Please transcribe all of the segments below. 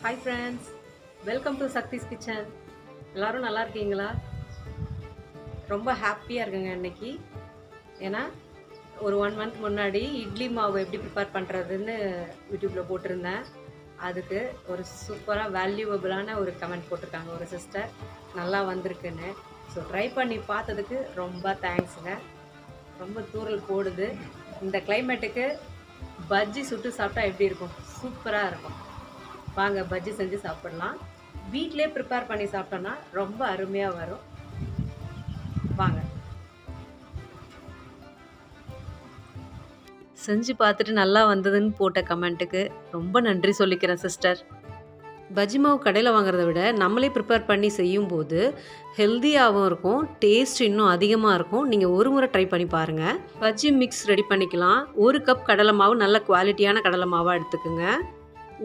Hi friends, welcome to Sakthi's kitchen. எல்லோரும் நல்லா இருக்கீங்களா? ரொம்ப ஹாப்பியாக இருக்குங்க இன்னைக்கு. ஏன்னா ஒரு 1 மந்த் முன்னாடி இட்லி மாவு எப்படி ப்ரிப்பேர் பண்ணுறதுன்னு யூடியூப்பில் போட்டிருந்தேன். அதுக்கு ஒரு சூப்பராக வேல்யூவபிளான ஒரு கமெண்ட் போட்டிருக்காங்க ஒரு சிஸ்டர், நல்லா வந்திருக்குன்னு. ஸோ ட்ரை பண்ணி பார்த்ததுக்கு ரொம்ப தேங்க்ஸுங்க. ரொம்ப தூரல் போடுது. இந்த கிளைமேட்டுக்கு பஜ்ஜி சுட்டு சாப்பிட்டா எப்படி இருக்கும்? சூப்பராக இருக்கும். வாங்க பஜ்ஜி செஞ்சு சாப்பிடலாம். வீட்டிலே ப்ரிப்பேர் பண்ணி சாப்பிட்டோன்னா ரொம்ப அருமையாக வரும். வாங்க செஞ்சு பார்த்துட்டு நல்லா வந்ததுன்னு போட்ட கமெண்ட்டுக்கு ரொம்ப நன்றி சொல்லிக்கிறேன் சிஸ்டர். பஜ்ஜி மாவு கடையில் வாங்குறத விட நம்மளே ப்ரிப்பேர் பண்ணி செய்யும்போது ஹெல்த்தியாகவும் இருக்கும், டேஸ்ட் இன்னும் அதிகமாக இருக்கும். நீங்கள் ஒரு முறை ட்ரை பண்ணி பாருங்கள். பஜ்ஜி மிக்ஸ் ரெடி பண்ணிக்கலாம். 1 கப் கடலை மாவு, நல்ல குவாலிட்டியான கடலை மாவாக எடுத்துக்குங்க.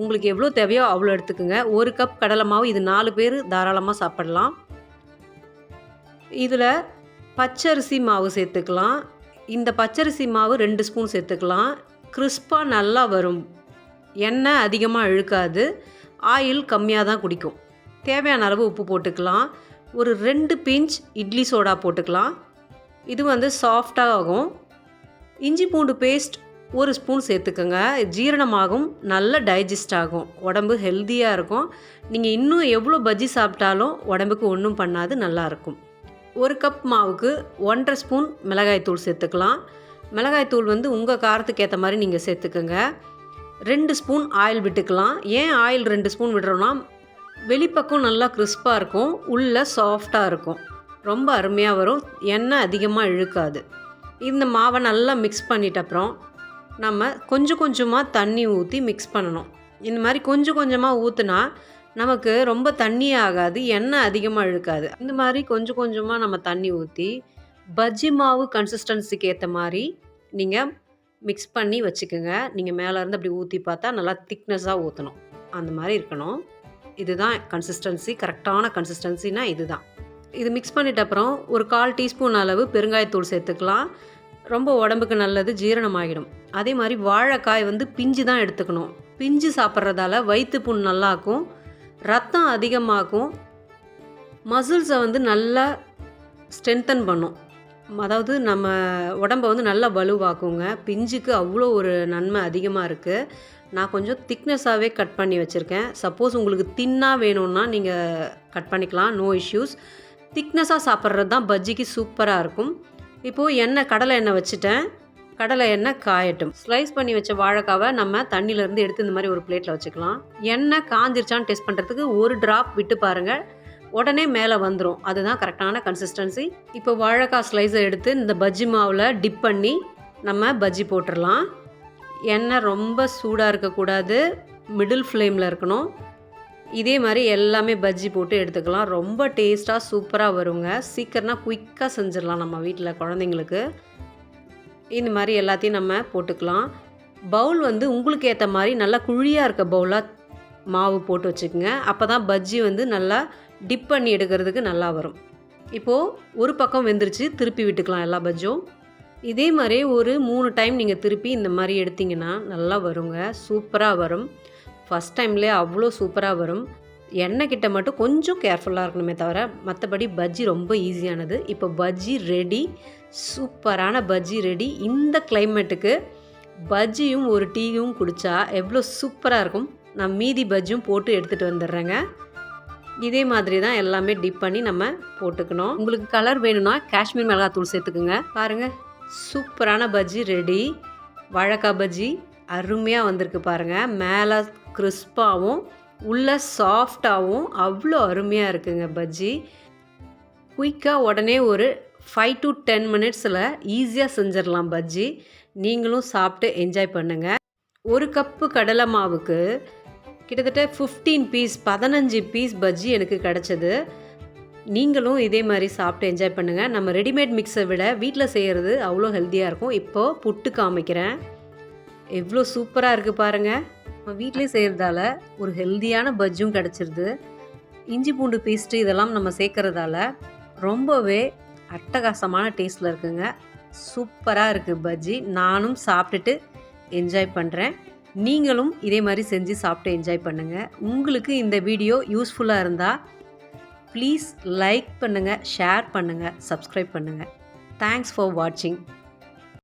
உங்களுக்கு எவ்வளோ தேவையோ அவ்வளோ எடுத்துக்குங்க. 1 கப் கடலை மாவு, இது 4 பேர் தாராளமாக சாப்பிடலாம். இதில் பச்சரிசி மாவு சேர்த்துக்கலாம். இந்த பச்சரிசி மாவு 2 ஸ்பூன் சேர்த்துக்கலாம். கிறிஸ்பாக நல்லா வரும். எண்ணெய் அதிகமாக இழுக்காது, ஆயில் கம்மியாக தான் குடிக்கும். தேவையான அளவு உப்பு போட்டுக்கலாம். ஒரு 2 பிஞ்ச் இட்லி சோடா போட்டுக்கலாம். இது சாஃப்டாக ஆகும். இஞ்சி பூண்டு பேஸ்ட் 1 ஸ்பூன் சேர்த்துக்கோங்க. ஜீரணமாகும், நல்ல டைஜஸ்ட் ஆகும், உடம்பு ஹெல்த்தியாக இருக்கும். நீங்கள் இன்னும் எவ்வளோ பஜ்ஜி சாப்பிட்டாலும் உடம்புக்கு ஒன்றும் பண்ணாது, நல்லாயிருக்கும். 1 கப் மாவுக்கு 1½ ஸ்பூன் மிளகாய்த்தூள் சேர்த்துக்கலாம். மிளகாய்த்தூள் உங்கள் காரத்துக்கு ஏற்ற மாதிரி நீங்கள் சேர்த்துக்கோங்க. 2 ஸ்பூன் ஆயில் விட்டுக்கலாம். ஏன் ஆயில் 2 ஸ்பூன் விடுறோன்னா, வெளிப்பக்கம் நல்லா கிறிஸ்பாக இருக்கும், உள்ளே சாஃப்டாக இருக்கும், ரொம்ப அருமையாக வரும், எண்ணெய் அதிகமாக இழுக்காது. இந்த மாவை நல்லா மிக்ஸ் பண்ணிட்ட அப்புறம் நம்ம கொஞ்சம் கொஞ்சமாக தண்ணி ஊற்றி மிக்ஸ் பண்ணணும். இந்த மாதிரி கொஞ்சம் கொஞ்சமாக ஊற்றுனா நமக்கு ரொம்ப தண்ணி ஆகாது, எண்ணெய் அதிகமாக இழுக்காது. இந்த மாதிரி கொஞ்சம் கொஞ்சமாக நம்ம தண்ணி ஊற்றி பஜ்ஜி மாவு கன்சிஸ்டன்சிக்கு ஏற்ற மாதிரி நீங்கள் மிக்ஸ் பண்ணி வச்சுக்கோங்க. நீங்கள் மேலேருந்து அப்படி ஊற்றி பார்த்தா நல்லா திக்னஸாக ஊற்றணும், அந்த மாதிரி இருக்கணும். இதுதான் கன்சிஸ்டன்சி, கரெக்டான கன்சிஸ்டன்சினா இதுதான். இது மிக்ஸ் பண்ணிட்ட அப்புறம் ஒரு 1/4 டீஸ்பூன் அளவு பெருங்காயத்தூள் சேர்த்துக்கலாம். ரொம்ப உடம்புக்கு நல்லது, ஜீரணமாகிடும். அதே மாதிரி வாழைக்காய் பிஞ்சு தான் எடுத்துக்கணும். பிஞ்சு சாப்பிட்றதால வயிற்று புண் நல்லாக்கும், ரத்தம் அதிகமாகும், மசில்ஸை நல்லா ஸ்ட்ரென்தன் பண்ணும். அதாவது நம்ம உடம்பை நல்லா வலுவாக்குங்க. பிஞ்சுக்கு அவ்வளோ ஒரு நன்மை அதிகமாக இருக்குது. நான் கொஞ்சம் திக்னஸாகவே கட் பண்ணி வச்சுருக்கேன். சப்போஸ் உங்களுக்கு தின்னாக வேணும்னா நீங்கள் கட் பண்ணிக்கலாம், நோ இஷ்யூஸ். திக்னஸாக சாப்பிட்றது தான் பஜ்ஜிக்கு சூப்பராக இருக்கும். இப்போது கடலை எண்ணெய் வச்சுட்டேன். கடலை எண்ணெய் காயட்டும். ஸ்லைஸ் பண்ணி வச்ச வாழைக்காவை நம்ம தண்ணியிலேருந்து எடுத்து இந்த மாதிரி ஒரு பிளேட்டில் வச்சுக்கலாம். எண்ணெய் காஞ்சிருச்சான்னு டெஸ்ட் பண்ணுறதுக்கு 1 ட்ராப் விட்டு பாருங்கள், உடனே மேலே வந்துடும். அதுதான் கரெக்டான கன்சிஸ்டன்சி. இப்போ வாழைக்காய் ஸ்லைஸை எடுத்து இந்த பஜ்ஜி மாவில் டிப் பண்ணி நம்ம பஜ்ஜி போட்டுடலாம். எண்ணெய் ரொம்ப சூடாக இருக்கக்கூடாது, மிடில் ஃப்ளேமில் இருக்கணும். இதே மாதிரி எல்லாமே பஜ்ஜி போட்டு எடுத்துக்கலாம். ரொம்ப டேஸ்ட்டாக சூப்பராக வருங்க. சீக்கிரமாக குயிக்காக செஞ்சிடலாம் நம்ம வீட்டில் குழந்தைங்களுக்கு. இந்த மாதிரி எல்லாத்தையும் நம்ம போட்டுக்கலாம். பவுல் உங்களுக்கு ஏற்ற மாதிரி நல்லா குழியாக இருக்க பவுலாக மாவு போட்டு வச்சுக்கோங்க. அப்போ தான் பஜ்ஜி நல்லா டிப் பண்ணி எடுக்கிறதுக்கு நல்லா வரும். இப்போது ஒரு பக்கம் வெந்துருச்சு, திருப்பி விட்டுக்கலாம் எல்லா பஜ்ஜும். இதே மாதிரி ஒரு 3 டைம் நீங்கள் திருப்பி இந்த மாதிரி எடுத்திங்கன்னா நல்லா வருங்க, சூப்பராக வரும். ஃபஸ்ட் டைம்லேயே அவ்வளோ சூப்பராக வரும். எண்ணெய் கிட்ட மட்டும் கொஞ்சம் கேர்ஃபுல்லாக இருக்கணுமே தவிர மற்றபடி பஜ்ஜி ரொம்ப ஈஸியானது. இப்போ பஜ்ஜி ரெடி, சூப்பரான பஜ்ஜி ரெடி. இந்த கிளைமேட்டுக்கு பஜ்ஜியும் ஒரு டீயும் குடித்தா எவ்வளோ சூப்பராக இருக்கும். நான் மீதி பஜ்ஜியும் போட்டு எடுத்துகிட்டு வந்துடுறேங்க. இதே மாதிரி தான் எல்லாமே டிப் பண்ணி நம்ம போட்டுக்கணும். உங்களுக்கு கலர் வேணும்னா காஷ்மீர் மிளகாத்தூள் சேர்த்துக்குங்க. பாருங்கள், சூப்பரான பஜ்ஜி ரெடி. வாழைக்காய் பஜ்ஜி அருமையாக வந்திருக்கு பாருங்கள். மேலே கிறிஸ்பாகவும் உள்ள சாஃப்டாகவும் அவ்வளோ அருமையாக இருக்குங்க பஜ்ஜி. குயிக்காக உடனே ஒரு 5 to 10 மினிட்ஸில் ஈஸியாக செஞ்சிடலாம் பஜ்ஜி. நீங்களும் சாப்பிட்டு என்ஜாய் பண்ணுங்கள். 1 கப்பு கடலை மாவுக்கு கிட்டத்தட்ட 15 பீஸ் பஜ்ஜி எனக்கு கிடச்சிது. நீங்களும் இதே மாதிரி சாப்பிட்டு என்ஜாய் பண்ணுங்கள். நம்ம ரெடிமேட் மிக்ஸை விட வீட்டில் செய்கிறது அவ்வளோ ஹெல்த்தியாக இருக்கும். இப்போது புட்டு காமிக்கிறேன். எவ்வளோ சூப்பராக இருக்குது பாருங்கள். நம்ம வீட்டிலே செய்கிறதால ஒரு ஹெல்த்தியான பஜ்ஜும் கிடச்சிருது. இஞ்சி பூண்டு பேஸ்ட்டு இதெல்லாம் நம்ம சேர்க்குறதால ரொம்பவே அட்டகாசமான டேஸ்ட்டில் இருக்குங்க. சூப்பராக இருக்குது பஜ்ஜி. நானும் சாப்பிட்டுட்டு என்ஜாய் பண்ணுறேன். நீங்களும் இதே மாதிரி செஞ்சு சாப்பிட்டு என்ஜாய் பண்ணுங்கள். உங்களுக்கு இந்த வீடியோ யூஸ்ஃபுல்லாக இருந்தால் ப்ளீஸ் லைக் பண்ணுங்கள், ஷேர் பண்ணுங்கள், சப்ஸ்கிரைப் பண்ணுங்கள். தேங்க்ஸ் ஃபார் வாட்சிங்.